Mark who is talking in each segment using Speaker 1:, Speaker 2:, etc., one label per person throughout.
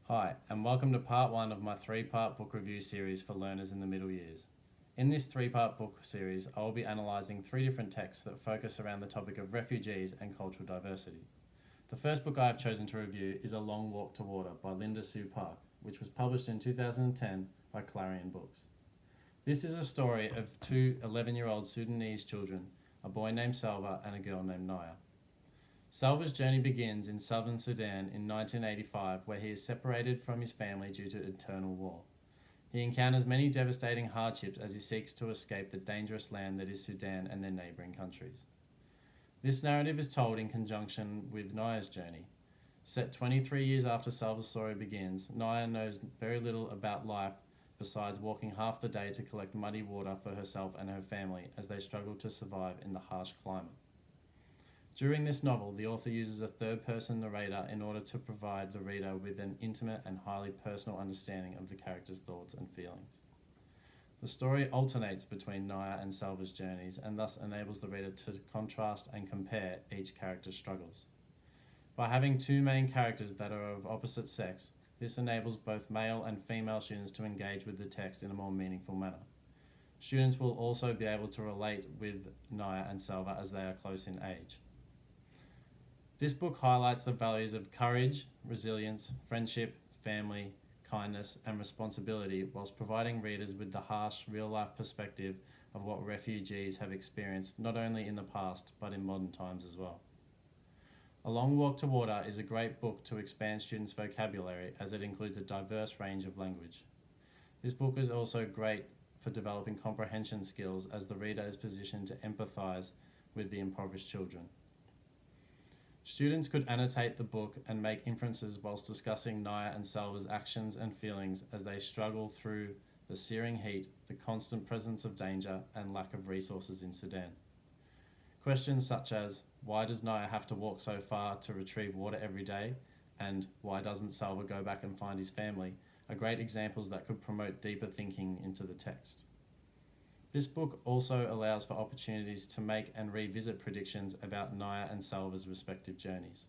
Speaker 1: Hi, and welcome to part one of my three-part book review series for learners in the middle years. In this three-part book series, I will be analysing three different texts that focus around the topic of refugees and cultural diversity. The first book I have chosen to review is A Long Walk to Water by Linda Sue Park, which was published in 2010 by Clarion Books. This is a story of two 11-year-old Sudanese children, a boy named Salva and a girl named Naya. Salva's journey begins in southern Sudan in 1985, where he is separated from his family due to internal war. He encounters many devastating hardships as he seeks to escape the dangerous land that is Sudan and their neighbouring countries. This narrative is told in conjunction with Naya's journey. Set 23 years after Salva's story begins, Naya knows very little about life besides walking half the day to collect muddy water for herself and her family as they struggle to survive in the harsh climate. During this novel, the author uses a third-person narrator in order to provide the reader with an intimate and highly personal understanding of the character's thoughts and feelings. The story alternates between Naya and Salva's journeys and thus enables the reader to contrast and compare each character's struggles. By having two main characters that are of opposite sex, this enables both male and female students to engage with the text in a more meaningful manner. Students will also be able to relate with Naya and Salva as they are close in age. This book highlights the values of courage, resilience, friendship, family, kindness, and responsibility, whilst providing readers with the harsh, real-life perspective of what refugees have experienced not only in the past, but in modern times as well. A Long Walk to Water is a great book to expand students' vocabulary as it includes a diverse range of language. This book is also great for developing comprehension skills as the reader is positioned to empathise with the impoverished children. Students could annotate the book and make inferences whilst discussing Naya and Salva's actions and feelings as they struggle through the searing heat, the constant presence of danger, and lack of resources in Sudan. Questions such as, why does Naya have to walk so far to retrieve water every day? And why doesn't Salva go back and find his family? Are great examples that could promote deeper thinking into the text. This book also allows for opportunities to make and revisit predictions about Naya and Salva's respective journeys.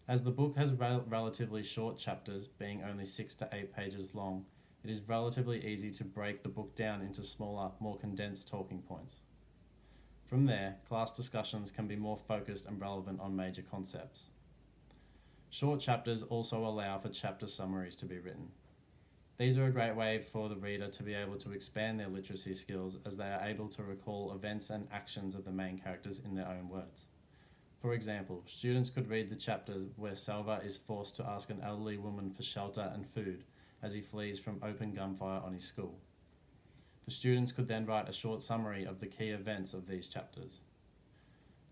Speaker 1: As the book has relatively short chapters, being only 6 to 8 pages long, it is relatively easy to break the book down into smaller, more condensed talking points. From there, class discussions can be more focused and relevant on major concepts. Short chapters also allow for chapter summaries to be written. These are a great way for the reader to be able to expand their literacy skills as they are able to recall events and actions of the main characters in their own words. For example, students could read the chapter where Salva is forced to ask an elderly woman for shelter and food as he flees from open gunfire on his school. The students could then write a short summary of the key events of these chapters.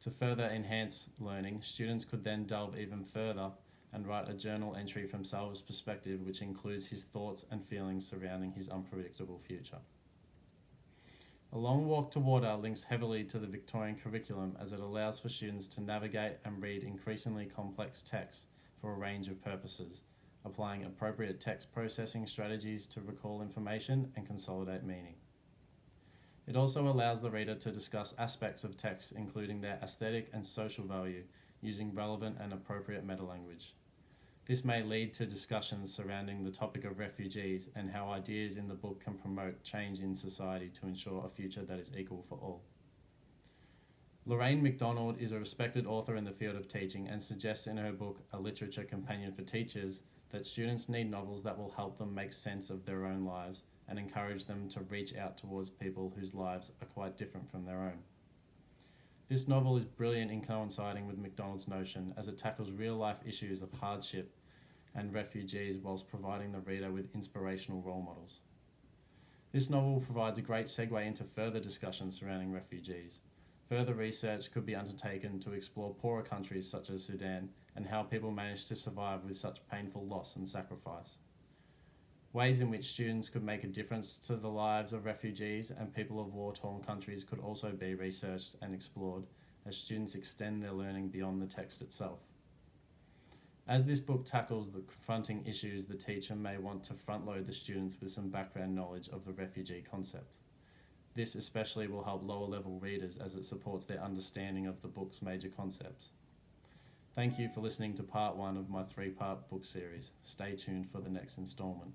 Speaker 1: To further enhance learning, students could then delve even further and write a journal entry from Salva's perspective, which includes his thoughts and feelings surrounding his unpredictable future. A Long Walk to Water links heavily to the Victorian curriculum as it allows for students to navigate and read increasingly complex texts for a range of purposes, applying appropriate text processing strategies to recall information and consolidate meaning. It also allows the reader to discuss aspects of texts including their aesthetic and social value using relevant and appropriate meta-language. This may lead to discussions surrounding the topic of refugees and how ideas in the book can promote change in society to ensure a future that is equal for all. Lorraine McDonald is a respected author in the field of teaching and suggests in her book, A Literature Companion for Teachers, that students need novels that will help them make sense of their own lives and encourage them to reach out towards people whose lives are quite different from their own. This novel is brilliant in coinciding with McDonald's notion as it tackles real-life issues of hardship and refugees whilst providing the reader with inspirational role models. This novel provides a great segue into further discussions surrounding refugees. Further research could be undertaken to explore poorer countries such as Sudan and how people manage to survive with such painful loss and sacrifice. Ways in which students could make a difference to the lives of refugees and people of war-torn countries could also be researched and explored as students extend their learning beyond the text itself. As this book tackles the confronting issues, the teacher may want to front-load the students with some background knowledge of the refugee concept. This especially will help lower-level readers as it supports their understanding of the book's major concepts. Thank you for listening to part one of my three-part book series. Stay tuned for the next instalment.